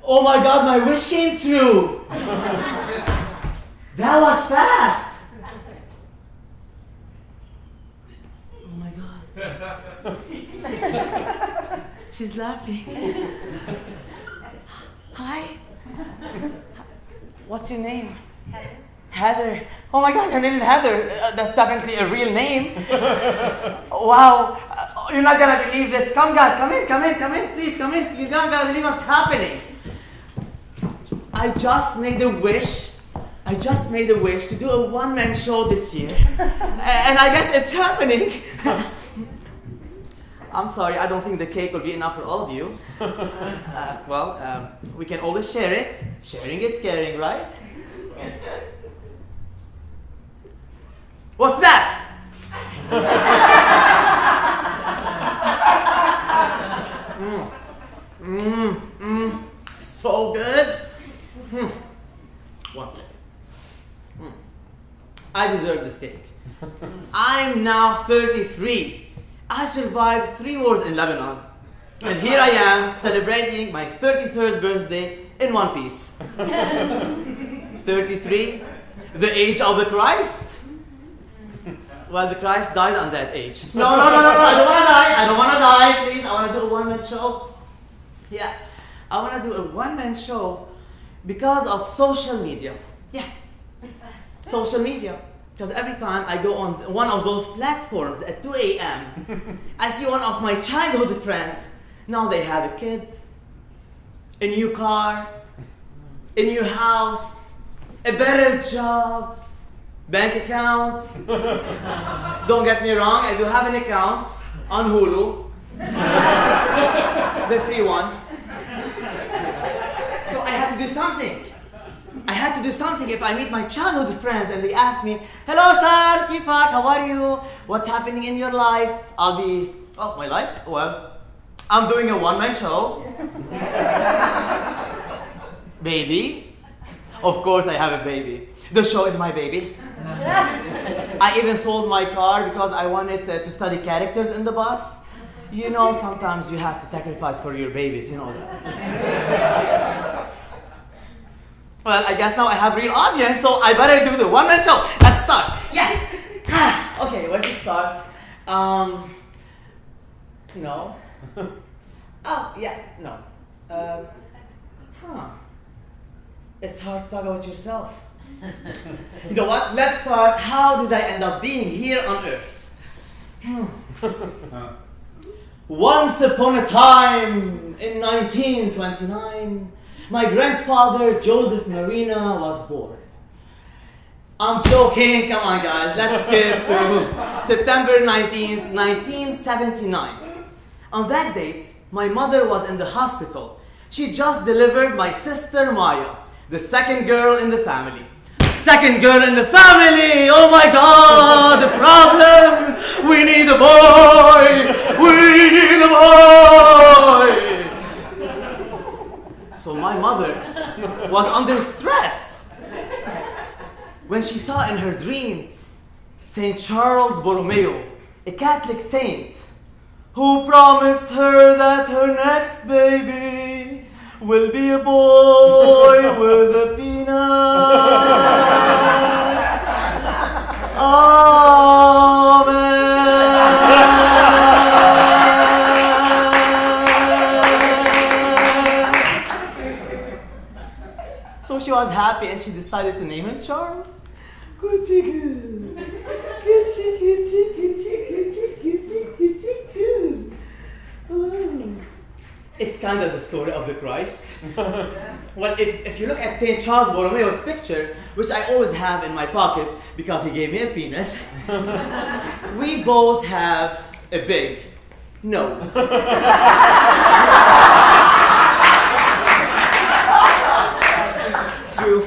Oh my God, my wish came true. That was fast. Oh my God. She's laughing. Hi. What's your name? Heather. Oh my God, your name is Heather. That's definitely a real name. Wow. You're not gonna believe this. Come guys, come in. Please come in. You're not gonna believe what's happening. I just made a wish to do a one-man show this year. And I guess it's happening. I'm sorry, I don't think the cake will be enough for all of you. We can always share it. Sharing is caring, right? What's that? So good. One second. I deserve this cake. I'm now 33. I survived 3 wars in Lebanon. And here I am celebrating my 33rd birthday in one piece. 33, the age of the Christ. Well, the Christ died on that age. No, I don't want to die. Please, I want to do a one-man show. Yeah, I want to do a one-man show because of social media. Yeah, social media. Because every time I go on one of those platforms at 2 a.m., I see one of my childhood friends. Now they have a kid, a new car, a new house, a better job, bank account. Don't get me wrong, I do have an account on Hulu, the free one. So I had to do something. If I meet my childhood friends and they ask me, "Hello, Shar, kifak, how are you? What's happening in your life?" I'll be, "Oh, my life? Well, I'm doing a one-man show." Baby. Of course I have a baby. The show is my baby. I even sold my car because I wanted to study characters in the bus. You know, sometimes you have to sacrifice for your babies, you know that. Well, I guess now I have real audience, so I better do the one-man show. Let's start. Yes. Okay, where to start? No. Oh, yeah, no. It's hard to talk about yourself. You know what? Let's start. How did I end up being here on Earth? Once upon a time, in 1929, my grandfather, Joseph Marina, was born. I'm joking. Come on, guys. Let's skip to September 19th, 1979. On that date, my mother was in the hospital. She just delivered my sister Maya, the second girl in the family. Second girl in the family! Oh my God, the problem! We need a boy! We need a boy! So my mother was under stress when she saw in her dream St. Charles Borromeo, a Catholic saint, who promised her that her next baby will be a boy with a peanut. Amen. So she was happy and she decided to name him Charles. Gucci goo. Gucci, Gucci, Gucci, Gucci, Gucci, Gucci, goo. It's kind of the story of the Christ. Well, if you look at St. Charles Borromeo's picture, which I always have in my pocket because he gave me a penis, we both have a big nose. True.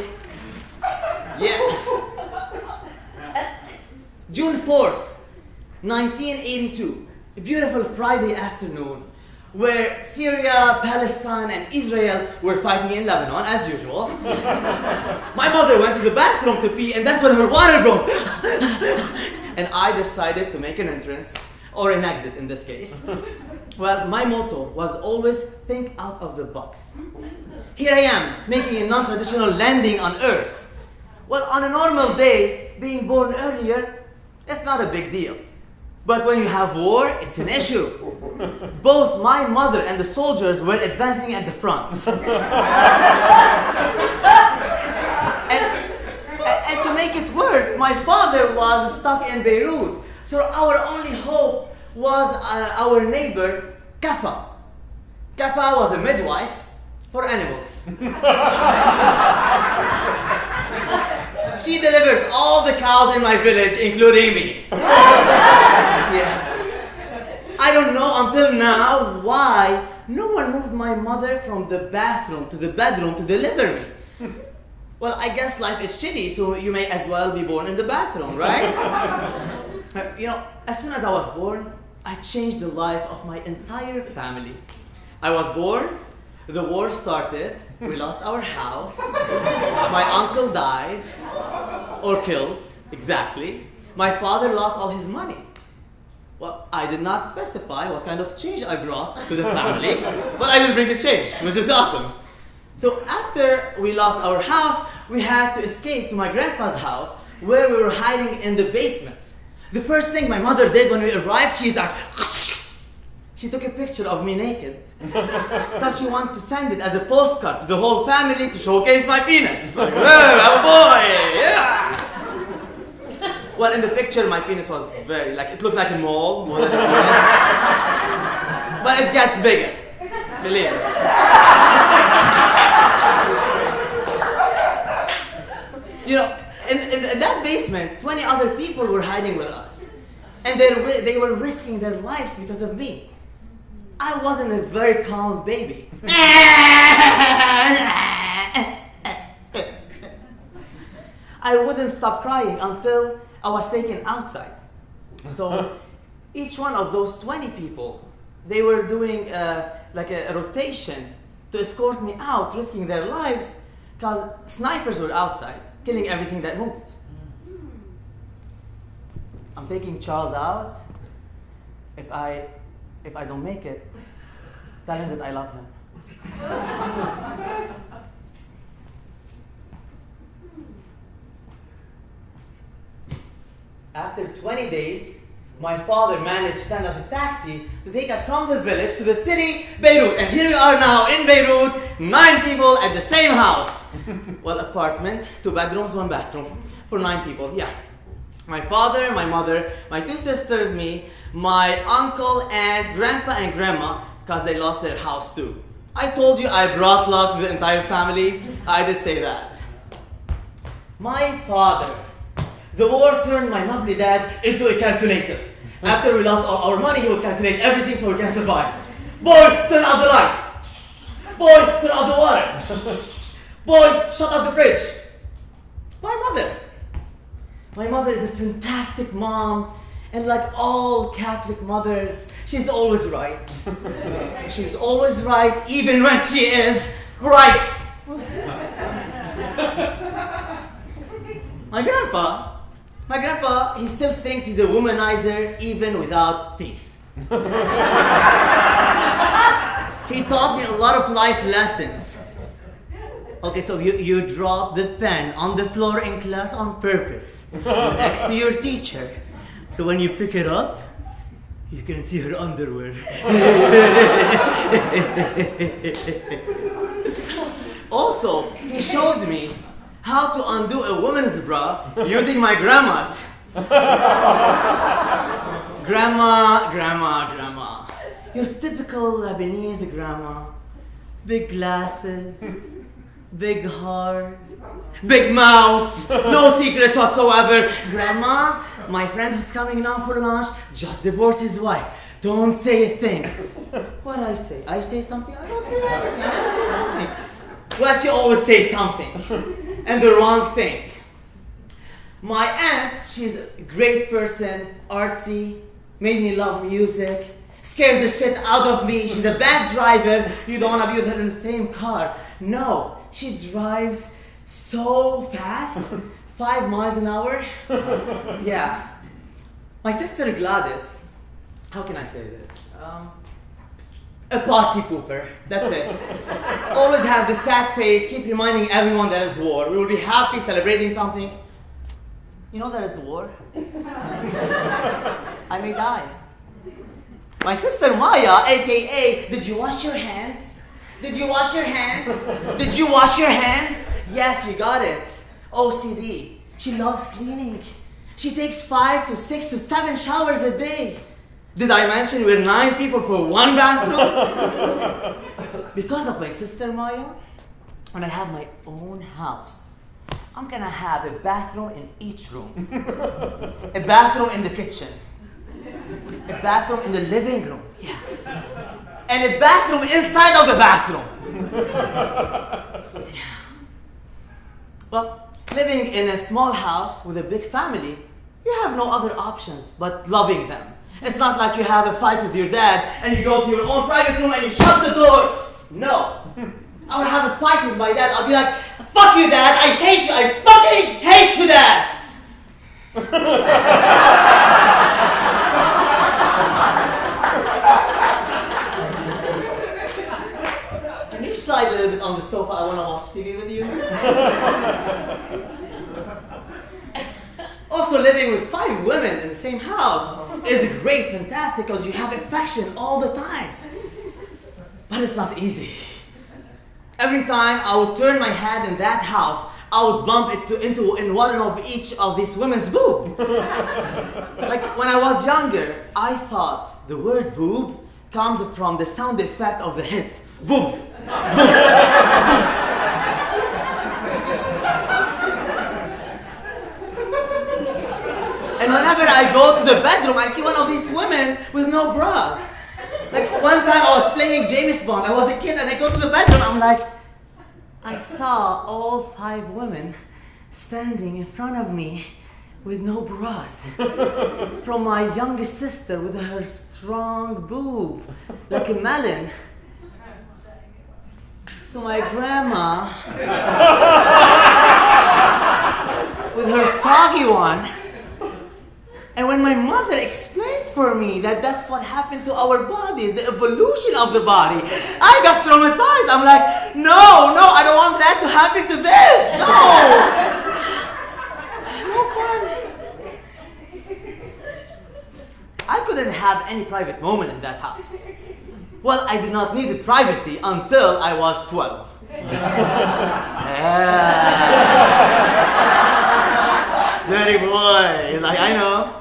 Yeah. June 4th, 1982, a beautiful Friday afternoon. where Syria, Palestine, and Israel were fighting in Lebanon, as usual. My mother went to the bathroom to pee, and that's when her water broke. And I decided to make an entrance, or an exit in this case. Well, my motto was always think out of the box. Here I am, making a non-traditional landing on Earth. Well, on a normal day, being born earlier, it's not a big deal. But when you have war, it's an issue. Both my mother and the soldiers were advancing at the front. And to make it worse, my father was stuck in Beirut. So our only hope was our neighbor, Kafa. Kafa was a midwife for animals. She delivered all the cows in my village, including me. Yeah. I don't know until now why no one moved my mother from the bathroom to the bedroom to deliver me. Well, I guess life is shitty, so you may as well be born in the bathroom, right? As soon as I was born, I changed the life of my entire family. I was born, the war started, we lost our house, my uncle died, or killed, exactly. My father lost all his money. Well, I did not specify what kind of change I brought to the family, but I did bring a change, which is awesome. So after we lost our house, we had to escape to my grandpa's house, where we were hiding in the basement. The first thing my mother did when we arrived, she's like, she took a picture of me naked. Because she wanted to send it as a postcard to the whole family to showcase my penis. Like, hey, I have a boy, yeah! Well, in the picture, my penis was it looked like a mole more than a penis. But it gets bigger, believe me. In that basement, 20 other people were hiding with us. And they were risking their lives because of me. I wasn't a very calm baby. I wouldn't stop crying until I was taken outside. So each one of those 20 people, they were doing a rotation to escort me out, risking their lives, because snipers were outside, killing everything that moved. I'm taking Charles out. If I don't make it, tell him that I love him. After 20 days, my father managed to send us a taxi to take us from the village to the city, Beirut. And here we are now in Beirut, 9 people at the same house. Well, apartment, 2 bedrooms, 1 bathroom for 9 people, yeah. My father, my mother, my 2 sisters, me, my uncle, aunt, grandpa, and grandma, because they lost their house too. I told you I brought luck to the entire family. I did say that. My father. The war turned my lovely dad into a calculator. After we lost all our money, he would calculate everything so we can survive. Boy, turn out the light. Boy, turn out the water. Boy, shut off the fridge. My mother is a fantastic mom, and like all Catholic mothers, she's always right. She's always right, even when she is right. My grandpa, he still thinks he's a womanizer even without teeth. He taught me a lot of life lessons. Okay, so you drop the pen on the floor in class on purpose, next to your teacher. So when you pick it up, you can see her underwear. Also, he showed me how to undo a woman's bra using my grandma's. Grandma. Your typical Lebanese grandma. Big glasses, big heart, big mouth, no secrets whatsoever. Grandma, my friend who's coming now for lunch just divorced his wife. Don't say a thing. What I say? I say something? I don't say anything. I don't say something. Well, she always says something. And the wrong thing. My aunt, she's a great person, artsy, made me love music, scared the shit out of me. She's a bad driver. You don't want to be with her in the same car. No, she drives so fast. 5 miles an hour. Yeah. My sister Gladys, how can I say this? A party pooper. That's it. Always have the sad face, keep reminding everyone there is war. We will be happy celebrating something. You know there is war. I may die. My sister Maya, aka, did you wash your hands? Did you wash your hands? Did you wash your hands? Yes, you got it. OCD. She loves cleaning. She takes 5 to 6 to 7 showers a day. Did I mention we're 9 people for 1 bathroom? Because of my sister Maya, when I have my own house, I'm gonna have a bathroom in each room. A bathroom in the kitchen. A bathroom in the living room. Yeah. And a bathroom inside of the bathroom. Well, living in a small house with a big family, you have no other options but loving them. It's not like you have a fight with your dad and you go to your own private room and you shut the door. No. I would have a fight with my dad. I'll be like, fuck you, Dad. I hate you. I fucking hate you, Dad. Can you slide a little bit on the sofa? I want to watch TV with you. Also, living with 5 women in the same house is great, fantastic, because you have affection all the time. But it's not easy. Every time I would turn my head in that house, I would bump into one of each of these women's boob. Like when I was younger, I thought the word boob comes from the sound effect of the hit. Boob. Boob. And whenever I go to the bedroom, I see one of these women with no bra. Like one time I was playing James Bond. I was a kid and I go to the bedroom. I'm like, I saw all 5 women standing in front of me with no bras. From my youngest sister with her strong boob, like a melon. So my grandma with her soggy one. And when my mother explained for me that that's what happened to our bodies, the evolution of the body, I got traumatized. I'm like, no, I don't want that to happen to this. No fun. I couldn't have any private moment in that house. Well, I did not need the privacy until I was 12. Dirty boy. He's like, I know.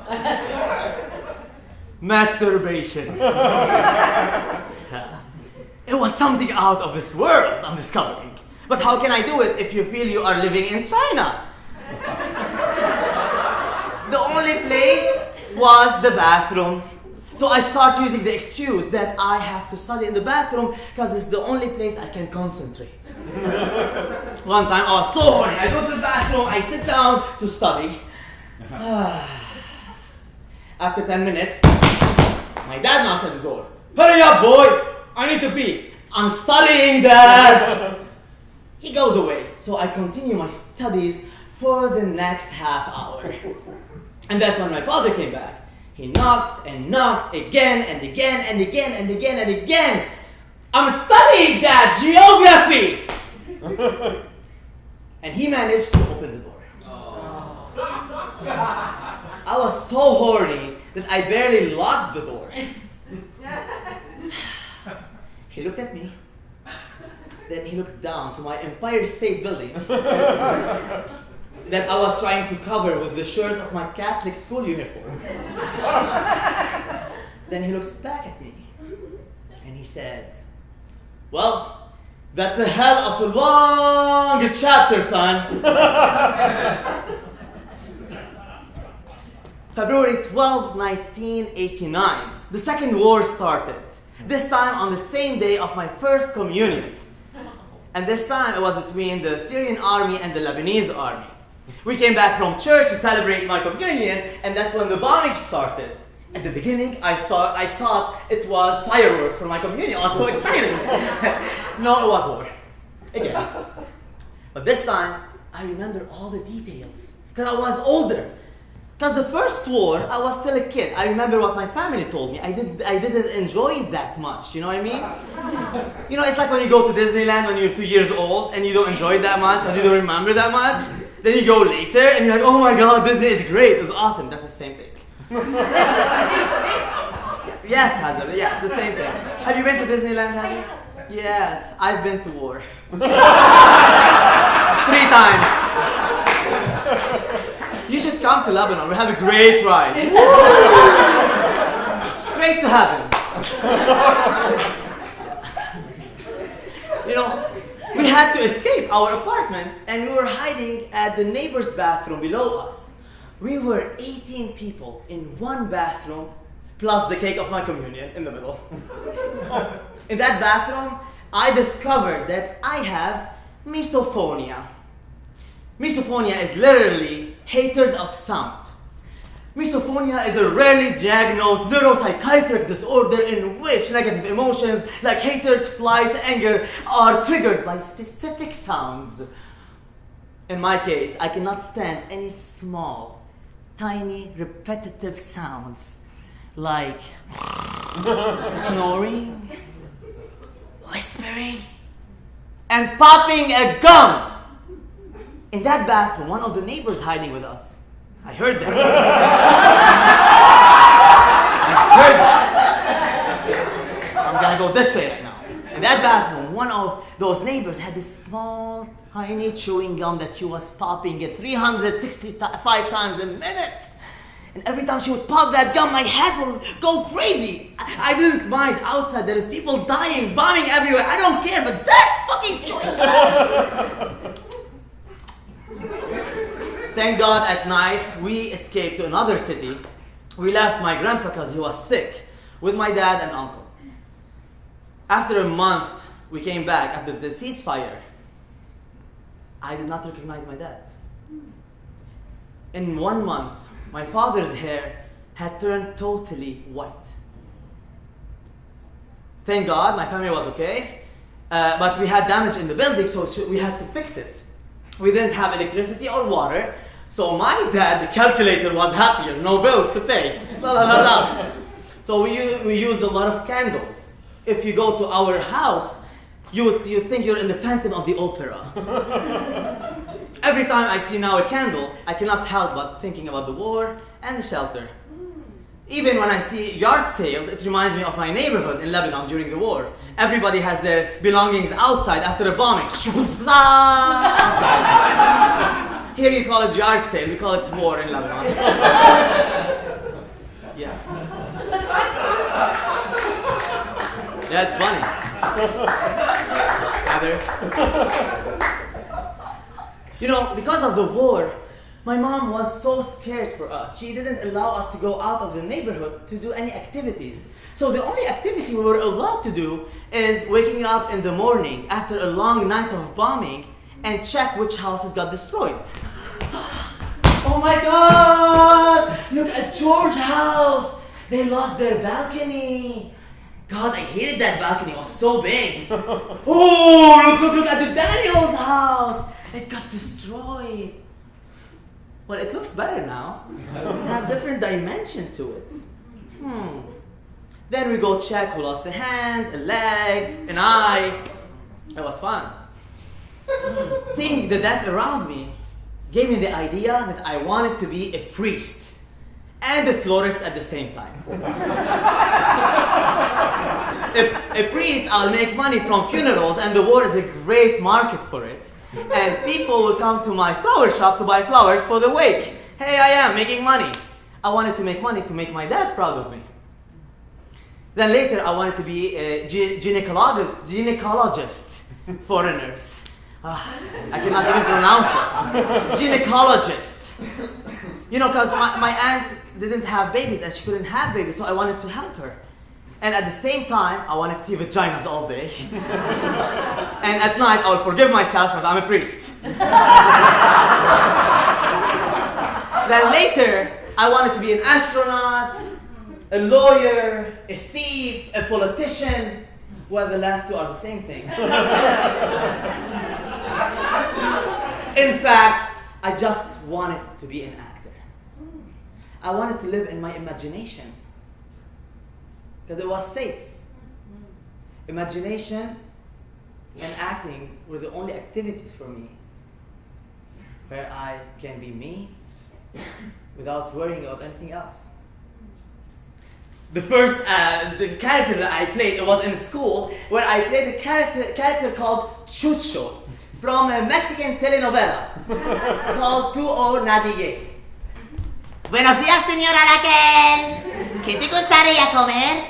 Masturbation. It was something out of this world, I'm discovering. But how can I do it if you feel you are living in China? The only place was the bathroom. So I start using the excuse that I have to study in the bathroom because it's the only place I can concentrate. One time I was so horny. I go to the bathroom, I sit down to study. After 10 minutes, my dad knocks at the door. Hurry up, boy! I need to pee. I'm studying, Dad! He goes away, so I continue my studies for the next half hour. And that's when my father came back. He knocked and knocked again and again and again and again and again. I'm studying, Dad, geography! And he managed to open the door. I was so horny that I barely locked the door. He looked at me. Then he looked down to my Empire State Building that I was trying to cover with the shirt of my Catholic school uniform. Then he looks back at me and he said, well, that's a hell of a long chapter, son. February 12, 1989, the Second War started. This time on the same day of my first communion. And this time it was between the Syrian army and the Lebanese army. We came back from church to celebrate my communion, and that's when the bombing started. At the beginning, I thought it was fireworks for my communion. I was so excited. No, it was war. Again. But this time, I remember all the details. Because I was older. Because the first war, I was still a kid. I remember what my family told me. I didn't enjoy it that much. You know what I mean? It's like when you go to Disneyland when you're 2 years old and you don't enjoy it that much because you don't remember that much. Then you go later and you're like, oh my god, Disney is great. It's awesome. That's the same thing. Yes, Hazard. Yes, the same thing. Have you been to Disneyland, Hazard? Yes, I've been to war. 3 times. You should come to Lebanon. We have a great ride. Straight to heaven. We had to escape our apartment and we were hiding at the neighbor's bathroom below us. We were 18 people in one bathroom, plus the cake of my communion in the middle. In that bathroom, I discovered that I have misophonia. Misophonia is literally hatred of sound. Misophonia is a rarely diagnosed neuropsychiatric disorder in which negative emotions like hatred, flight, anger are triggered by specific sounds. In my case, I cannot stand any small, tiny, repetitive sounds like snoring, whispering, and popping a gum. In that bathroom, one of the neighbors hiding with us. I heard that. I'm gonna go this way right now. In that bathroom, one of those neighbors had this small, tiny chewing gum that she was popping it 365 times a minute. And every time she would pop that gum, my head would go crazy. I didn't mind. Outside, there is people dying, bombing everywhere. I don't care, but that fucking chewing gum. Thank God at night we escaped to another city. We left my grandpa because he was sick with my dad and uncle. After a month, we came back after the ceasefire. I did not recognize my dad. In 1 month, my father's hair had turned totally white. Thank God my family was okay, but we had damage in the building, so we had to fix it. We didn't have electricity or water, so my dad, the calculator, was happier. No bills to pay. La, la, la, la. So we used a lot of candles. If you go to our house, you think you're in the Phantom of the Opera. Every time I see now a candle, I cannot help but thinking about the war and the shelter. Even when I see yard sales, it reminds me of my neighborhood in Lebanon during the war. Everybody has their belongings outside after a bombing. Here you call it yard sale, we call it war in Lebanon. Yeah. Yeah, it's funny. Because of the war, my mom was so scared for us. She didn't allow us to go out of the neighborhood to do any activities. So the only activity we were allowed to do is waking up in the morning after a long night of bombing and check which houses got destroyed. Oh my God! Look at George's house! They lost their balcony. God, I hated that balcony. It was so big. Oh, look at the Daniel's house. It got destroyed. Well, it looks better now. It have different dimension to it. Then we go check who lost a hand, a leg, an eye. It was fun. Seeing the death around me gave me the idea that I wanted to be a priest and a florist at the same time. If a priest, I'll make money from funerals, and the war is a great market for it. And people will come to my flower shop to buy flowers for the wake. Hey, I am making money. I wanted to make money to make my dad proud of me. Then later, I wanted to be a gynecologist. Foreigners. I cannot even pronounce it. Gynecologist. Because my aunt didn't have babies and she couldn't have babies, so I wanted to help her. And at the same time, I wanted to see vaginas all day. And at night, I will forgive myself because I'm a priest. Then later, I wanted to be an astronaut, a lawyer, a thief, a politician. Well, the last two are the same thing. In fact, I just wanted to be an actor. I wanted to live in my imagination because it was safe. Imagination and acting were the only activities for me where I can be me without worrying about anything else. The first the character that I played, it was in school, where I played a character called Chucho from a Mexican telenovela called 2098. Buenos días, señora Raquel. ¿Qué te gustaría comer?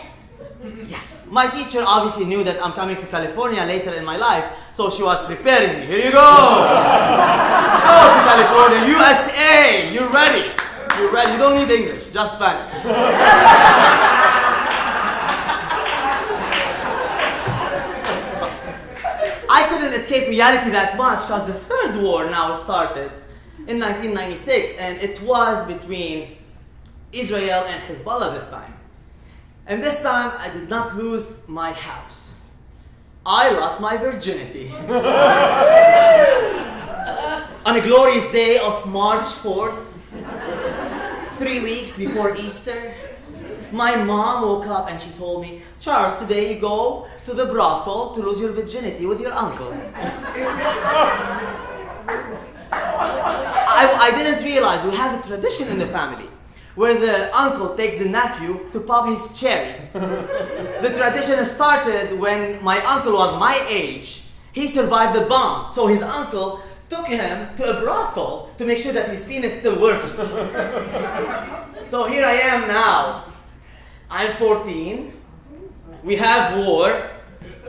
Yes. My teacher obviously knew that I'm coming to California later in my life, so she was preparing me. Here you go. Go to California, USA. You're ready. You're ready. You don't need English, just Spanish. I couldn't escape reality that much because the third war now started in 1996, and it was between Israel and Hezbollah this time. And this time, I did not lose my house. I lost my virginity. On a glorious day of March 4th, 3 weeks before Easter, my mom woke up and she told me, Charles, today you go to the brothel to lose your virginity with your uncle. I didn't realize we have a tradition in the family where the uncle takes the nephew to pop his cherry. The tradition started when my uncle was my age. He survived the bomb, so his uncle took him to a brothel to make sure that his penis is still working. So here I am now. I'm 14. We have war.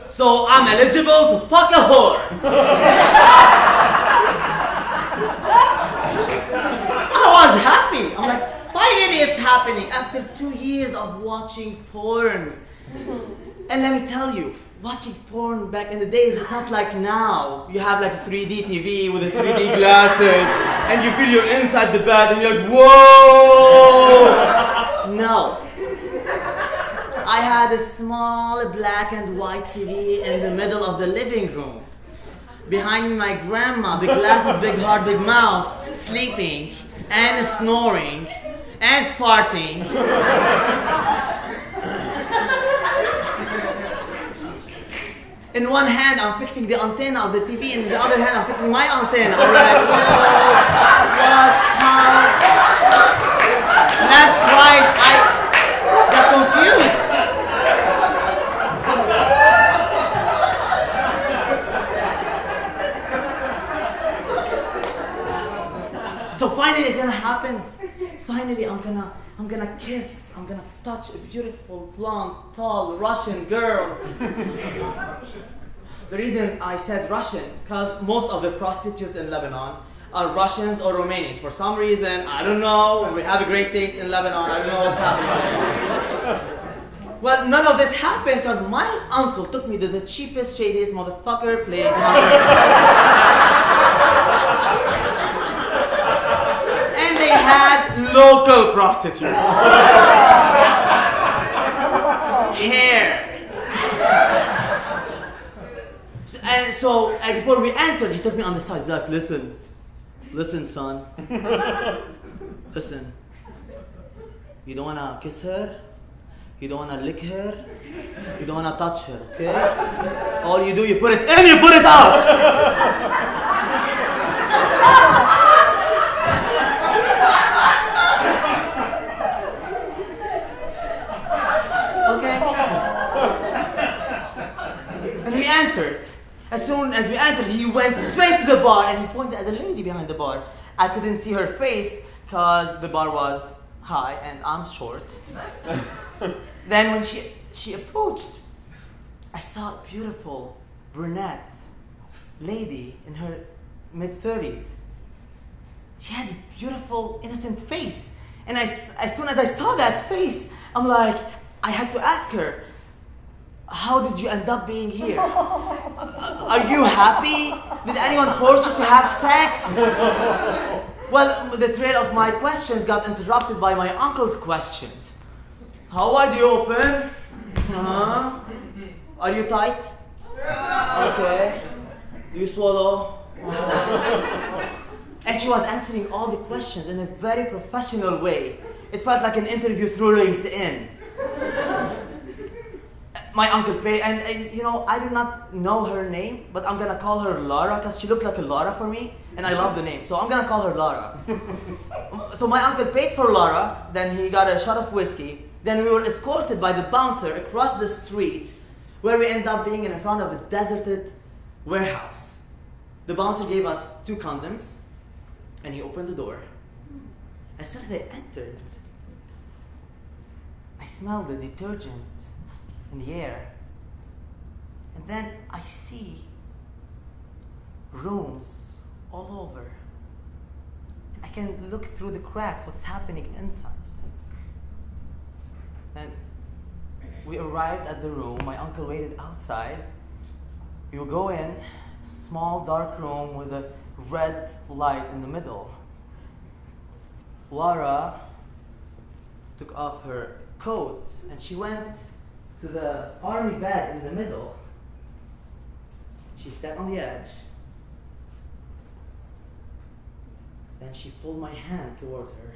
So I'm eligible to fuck a whore. I was happy. I'm like, finally it's happening after 2 years of watching porn. And let me tell you, watching porn back in the days, it's not like now. You have like a 3D TV with the 3D glasses and you feel you're inside the bed and you're like, whoa! No. I had a small black and white TV in the middle of the living room. Behind me, my grandma, big glasses, big heart, big mouth, sleeping and snoring and farting. In one hand, I'm fixing the antenna of the TV, and in the other hand, I'm fixing my antenna. I'm like, whoa, what, how? Left, right, I got confused. So finally it's gonna happen. Finally I'm gonna kiss, I'm gonna touch a beautiful, blonde, tall Russian girl. The reason I said Russian, because most of the prostitutes in Lebanon are Russians or Romanians. For some reason, I don't know, we have a great taste in Lebanon, I don't know what's happening. Well, none of this happened because my uncle took me to the cheapest, shadiest motherfucker place. And they had local prostitutes. Hair. And so, before we entered, he took me on the side. He's like, listen, son. Listen. You don't want to kiss her. You don't want to lick her. You don't want to touch her, okay? All you do, you put it in, you put it out. Okay? And we entered. As soon as we entered, he went straight to the bar and he pointed at the lady behind the bar. I couldn't see her face because the bar was high and I'm short. Then when she approached, I saw a beautiful brunette lady in her mid-30s. She had a beautiful, innocent face. And as soon as I saw that face, I'm like, I had to ask her, how did you end up being here? Are you happy? Did anyone force you to have sex? Well, the trail of my questions got interrupted by my uncle's questions. How wide do you open? Uh-huh. Are you tight? Okay. You swallow? And she was answering all the questions in a very professional way. It felt like an interview through LinkedIn. My uncle Pay, and you know, I did not know her name, but I'm gonna call her Laura because she looked like a Laura for me, and I love the name, so I'm gonna call her Laura. So my uncle paid for Laura, then he got a shot of whiskey, then we were escorted by the bouncer across the street, where we ended up being in front of a deserted warehouse. The bouncer gave us 2 condoms, and he opened the door. As soon as I entered, I smelled the detergent in the air. And then I see rooms all over. I can look through the cracks what's happening inside. And we arrived at the room. My uncle waited outside. We will go in, small dark room with a red light in the middle. Laura took off her coat and she went to the army bed in the middle. She sat on the edge. Then she pulled my hand toward her.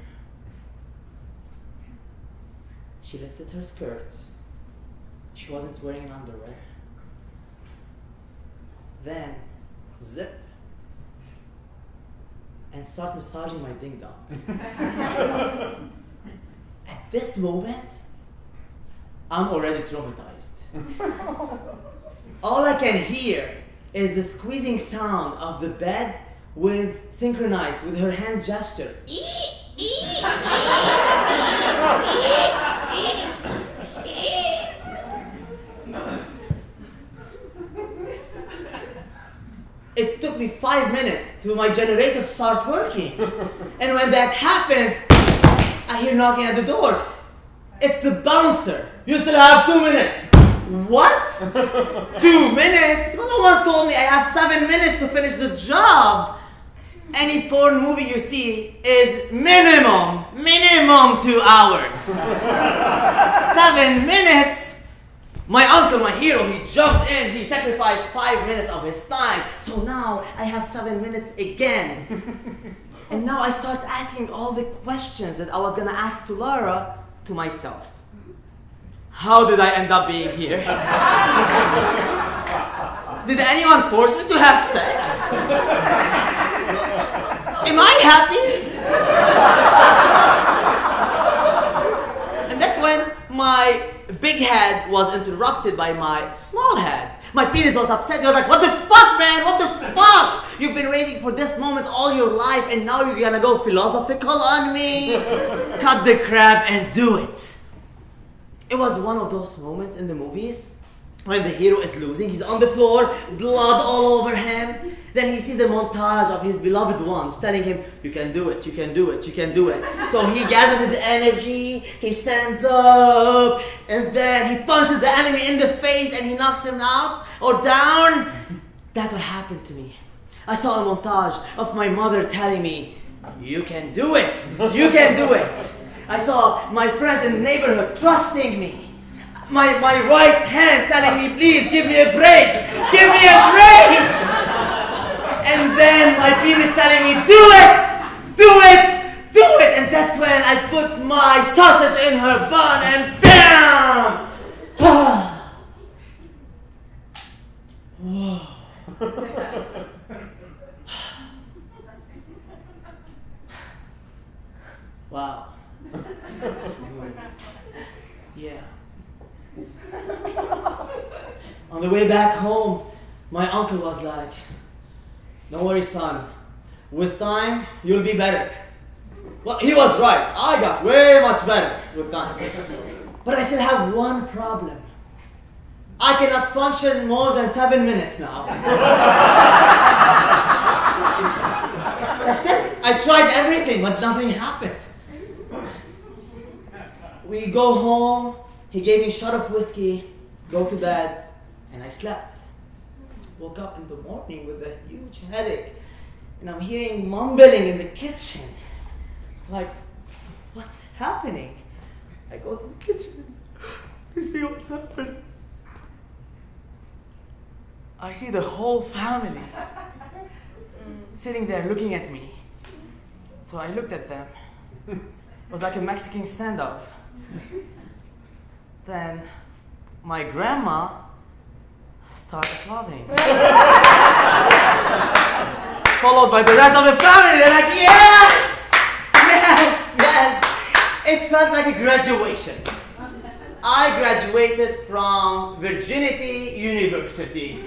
She lifted her skirt. She wasn't wearing an underwear. Then, zip, and start massaging my ding dong. At this moment, I'm already traumatized. All I can hear is the squeezing sound of the bed synchronized with her hand gesture. It took me 5 minutes till my generator start working. And when that happened, I hear knocking at the door. It's the bouncer. You still have 2 minutes. What? 2 minutes? Well, no one told me I have 7 minutes to finish the job. Any porn movie you see is minimum 2 hours. 7 minutes? My uncle, my hero, he jumped in, he sacrificed 5 minutes of his time. So now I have 7 minutes again. And now I start asking all the questions that I was gonna ask to Laura to myself. How did I end up being here? Did anyone force me to have sex? Am I happy? And that's when my big head was interrupted by my small head. My penis was upset. He was like, what the fuck, man? What the fuck? You've been waiting for this moment all your life and now you're gonna go philosophical on me? Cut the crap and do it. It was one of those moments in the movies when the hero is losing. He's on the floor, blood all over him. Then he sees a montage of his beloved ones telling him, you can do it, you can do it, you can do it. So he gathers his energy, he stands up, and then he punches the enemy in the face and he knocks him out or down. That's what happened to me. I saw a montage of my mother telling me, you can do it, you can do it. I saw my friends in the neighborhood trusting me. My right hand telling me, please give me a break, give me a break. And then my penis telling me, do it, do it, do it. And that's when I put my sausage in her bun and bam! Whoa. Wow. Yeah. On the way back home, my uncle was like, don't worry, son. With time, you'll be better. Well, he was right. I got way much better with time. But I still have one problem. I cannot function more than 7 minutes now. That's it. I tried everything, but nothing happened. We go home, he gave me a shot of whiskey, go to bed, and I slept. Woke up in the morning with a huge headache, and I'm hearing mumbling in the kitchen. Like, what's happening? I go to the kitchen to see what's happening. I see the whole family sitting there looking at me. So I looked at them. It was like a Mexican standoff. Then my grandma started applauding. Followed by the rest of the family. They're like, yes! Yes! Yes! It felt like a graduation. I graduated from Virginity University.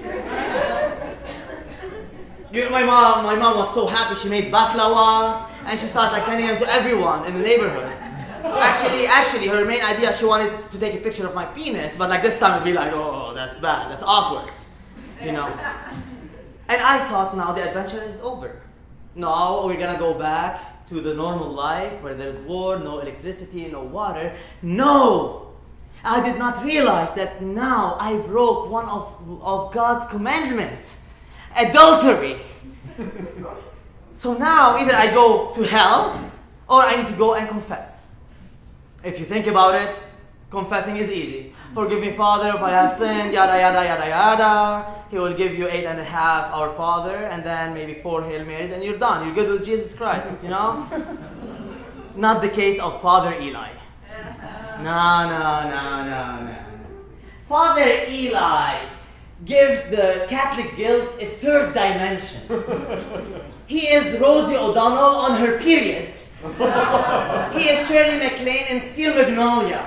My mom was so happy. She made baklava and she started sending them to everyone in the neighborhood. Actually, her main idea, she wanted to take a picture of my penis, but this time it'd be like, oh, that's bad, that's awkward, And I thought, now the adventure is over. Now we're gonna go back to the normal life where there's war, no electricity, no water. No! I did not realize that now I broke one of God's commandments. Adultery. So now either I go to hell or I need to go and confess. If you think about it, confessing is easy. Forgive me, Father, if I have sinned, yada, yada, yada, yada. He will give you 8.5 Our Father and then maybe 4 Hail Marys and you're done. You're good with Jesus Christ, Not the case of Father Eli. No. Father Eli gives the Catholic guilt a third dimension. He is Rosie O'Donnell on her period. He is Shirley MacLaine in Steel Magnolia.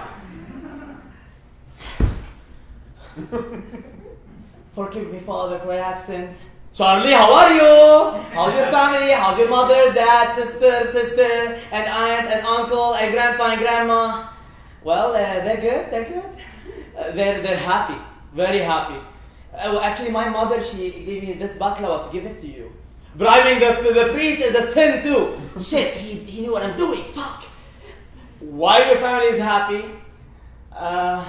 Forgive me, Father, for I have sinned. Charlie, how are you? How's your family? How's your mother, dad, sister, and aunt, and uncle, and grandpa, and grandma? Well, they're good. They're happy, very happy. Actually, my mother, she gave me this baklava to give it to you. Bribing the priest is a sin too. Shit, he knew what I'm doing. Fuck. Why your family is happy? And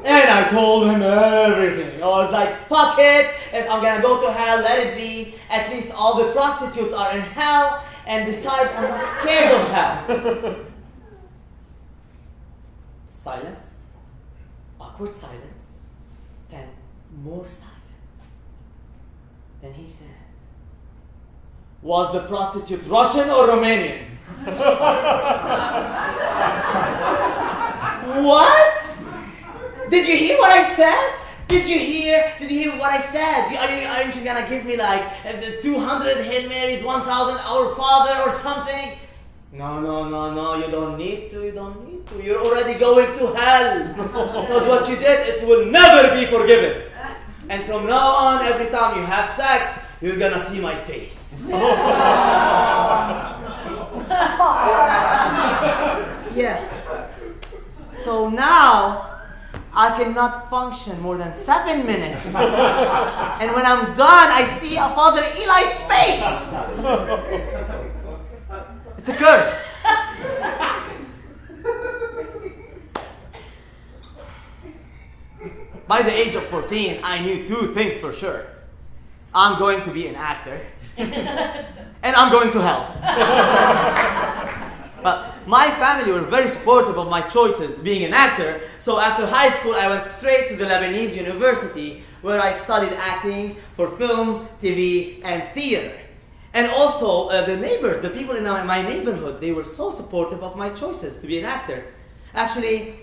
I told him everything. I was like, fuck it. If I'm gonna go to hell, let it be. At least all the prostitutes are in hell. And besides, I'm not scared of hell. Silence. Awkward silence. Then more silence. Then he said, was the prostitute Russian or Romanian? What? Did you hear what I said? Did you hear what I said? Aren't you gonna give me 200 Hail Marys, 1,000 Our Father or something? No, you don't need to. You're already going to hell. Because what you did, it will never be forgiven. And from now on, every time you have sex, you're gonna see my face. Yeah. So now, I cannot function more than 7 minutes. And when I'm done, I see Father Eli's face. It's a curse. By the age of 14, I knew 2 things for sure. I'm going to be an actor. And I'm going to hell. But my family were very supportive of my choices being an actor. So after high school, I went straight to the Lebanese university where I studied acting for film, TV, and theater. And also the neighbors, the people in my neighborhood, they were so supportive of my choices to be an actor. Actually,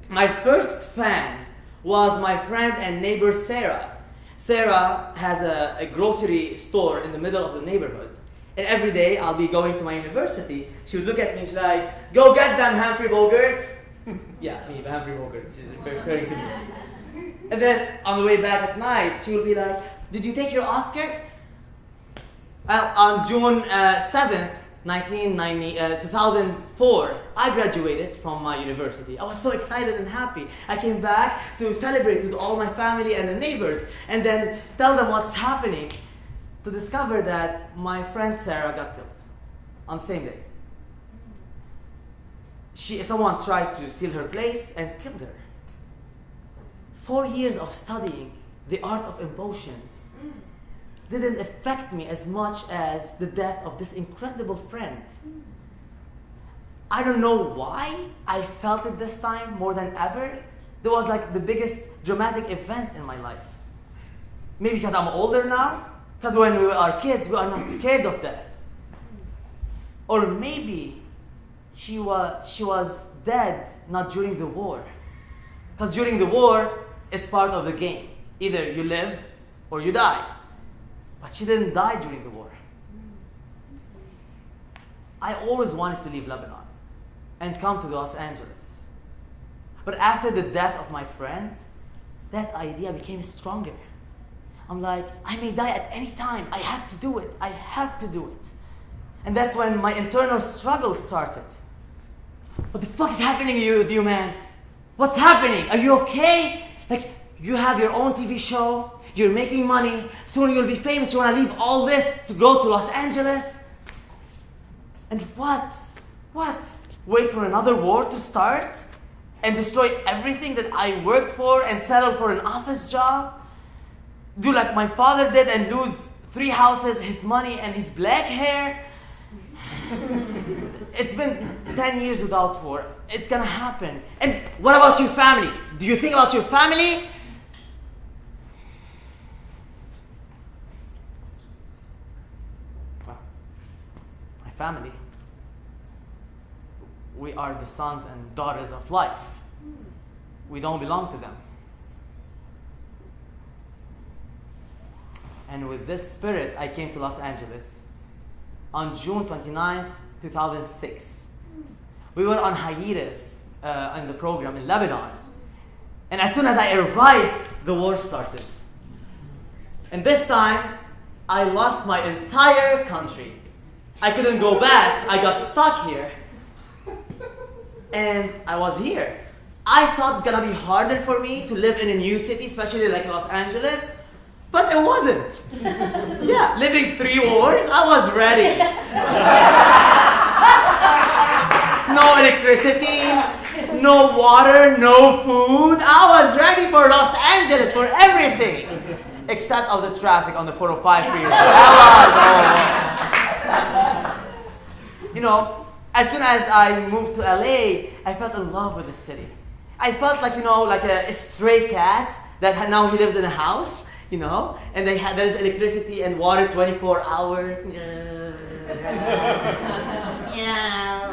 my first fan was my friend and neighbor Sarah. Sarah has a grocery store in the middle of the neighborhood. And every day I'll be going to my university. She would look at me and she's like, go get them, Humphrey Bogart. Yeah, me, Humphrey Bogart. She's referring to me. And then on the way back at night, she would be like, did you take your Oscar? On June 7th, 2004, I graduated from my university. I was so excited and happy. I came back to celebrate with all my family and the neighbors and then tell them what's happening, to discover that my friend Sarah got killed on the same day. Someone tried to steal her place and killed her. 4 years of studying the art of emotions didn't affect me as much as the death of this incredible friend. I don't know why I felt it this time more than ever. There was like the biggest dramatic event in my life. Maybe because I'm older now, because when we were kids, we are not scared of death. Or maybe she was dead not during the war. Because during the war, it's part of the game. Either you live or you die. But she didn't die during the war. I always wanted to leave Lebanon and come to Los Angeles. But after the death of my friend, that idea became stronger. I'm like, I may die at any time. I have to do it. I have to do it. And that's when my internal struggle started. What the fuck is happening to you, man? What's happening? Are you okay? Like, you have your own TV show. You're making money. Soon you'll be famous. You want to leave all this to go to Los Angeles? And what? Wait for another war to start? And destroy everything that I worked for and settle for an office job? Do like my father did and lose 3 houses, his money, and his black hair? It's been 10 years without war. It's gonna happen. And what about your family? Do you think about your family? Well, my family. We are the sons and daughters of life. We don't belong to them. And with this spirit, I came to Los Angeles on June 29th, 2006. We were on hiatus in the program in Lebanon. And as soon as I arrived, the war started. And this time, I lost my entire country. I couldn't go back. I got stuck here. And I was here. I thought it's gonna be harder for me to live in a new city, especially like Los Angeles. But it wasn't. Yeah, living 3 wars, I was ready. No electricity, no water, no food. I was ready for Los Angeles, for everything. Except of the traffic on the 405 freeway. You know, as soon as I moved to LA, I felt in love with the city. I felt like, like a stray cat that now he lives in a house. And there's electricity and water 24 hours. Yeah.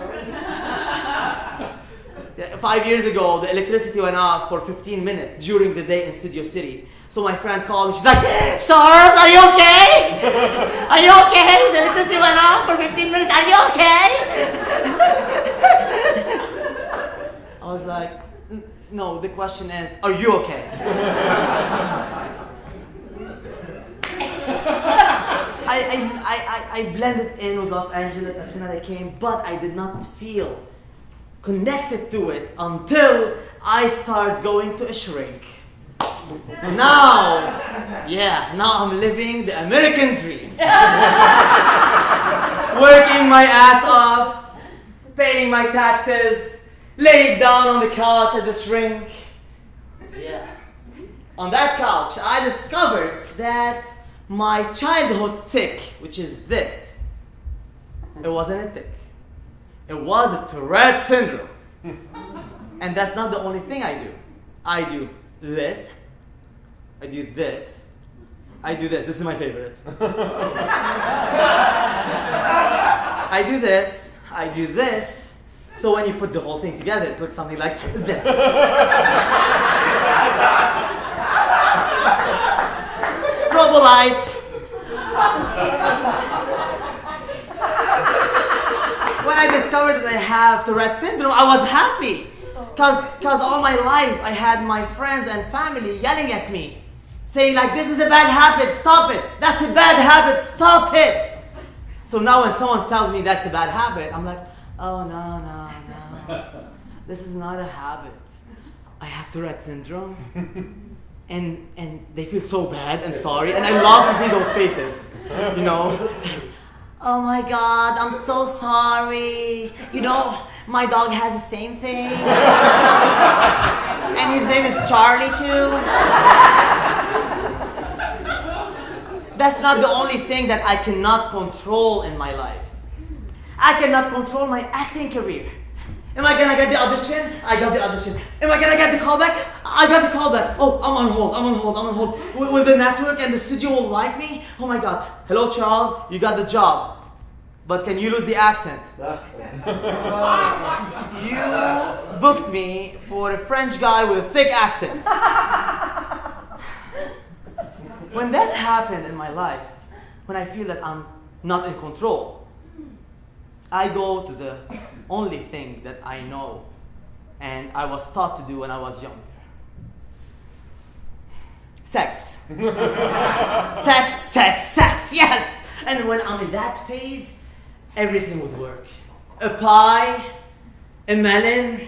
5 years ago, the electricity went off for 15 minutes during the day in Studio City. So my friend called me. She's like, Charles, are you okay? Are you okay? The electricity went off for 15 minutes. Are you okay? I was like, no, the question is, are you okay? I blended in with Los Angeles as soon as I came, but I did not feel connected to it until I started going to a shrink. Now I'm living the American dream. Working my ass off, paying my taxes, laying down on the couch at the shrink. Yeah. On that couch, I discovered that my childhood tic, which is this, it wasn't a tic. It was a Tourette syndrome. And that's not the only thing I do. I do this. I do this. I do this. This is my favorite. I do this. I do this. So when you put the whole thing together, it looks something like this. Strobo light. When I discovered that I have Tourette syndrome, I was happy. Because all my life I had my friends and family yelling at me, saying like, this is a bad habit, stop it. That's a bad habit, stop it. So now when someone tells me that's a bad habit, I'm like, oh no. This is not a habit. I have Tourette syndrome. And they feel so bad and sorry, and I love to see those faces, Oh my God, I'm so sorry. My dog has the same thing. And his name is Charlie too. that's not the only thing that I cannot control in my life. I cannot control my acting career. Am I gonna get the audition? I got the audition. Am I gonna get the callback? I got the callback. Oh, I'm on hold. Will the network and the studio will like me? Oh my God. Hello, Charles, you got the job. But can you lose the accent? You booked me for a French guy with a thick accent. When that happened in my life, when I feel that I'm not in control, I go to the only thing that I know and I was taught to do when I was younger. Sex. Sex, yes! And when I'm in that phase, everything would work. A pie, a melon,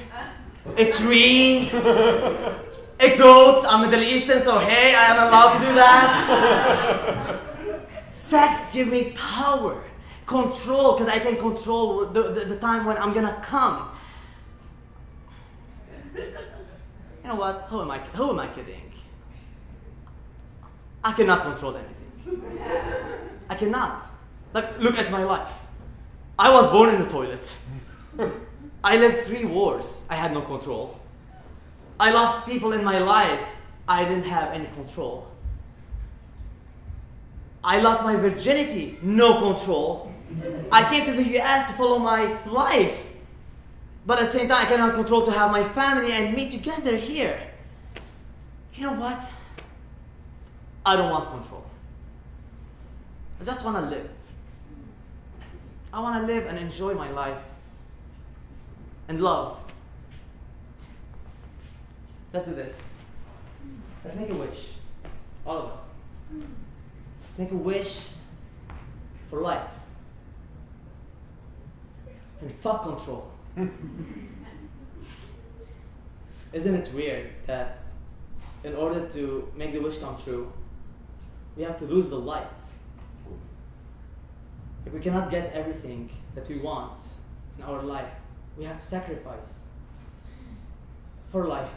a tree, a goat. I'm Middle Eastern, so hey, I am allowed to do that. Sex gives me power, control, because I can control the time when I'm gonna come. You know what? Who am I kidding? I cannot control anything. I cannot. Like, look at my life. I was born in the toilet. I lived 3 wars. I had no control. I lost people in my life. I didn't have any control. I lost my virginity. No control. I came to the US to follow my life. But at the same time, I cannot control to have my family and me together here. You know what? I don't want control. I just want to live. I want to live and enjoy my life and love. Let's do this. Let's make a wish. All of us. Let's make a wish for life. And fuck control. Isn't it weird that in order to make the wish come true, we have to lose the light? If we cannot get everything that we want in our life, we have to sacrifice for life.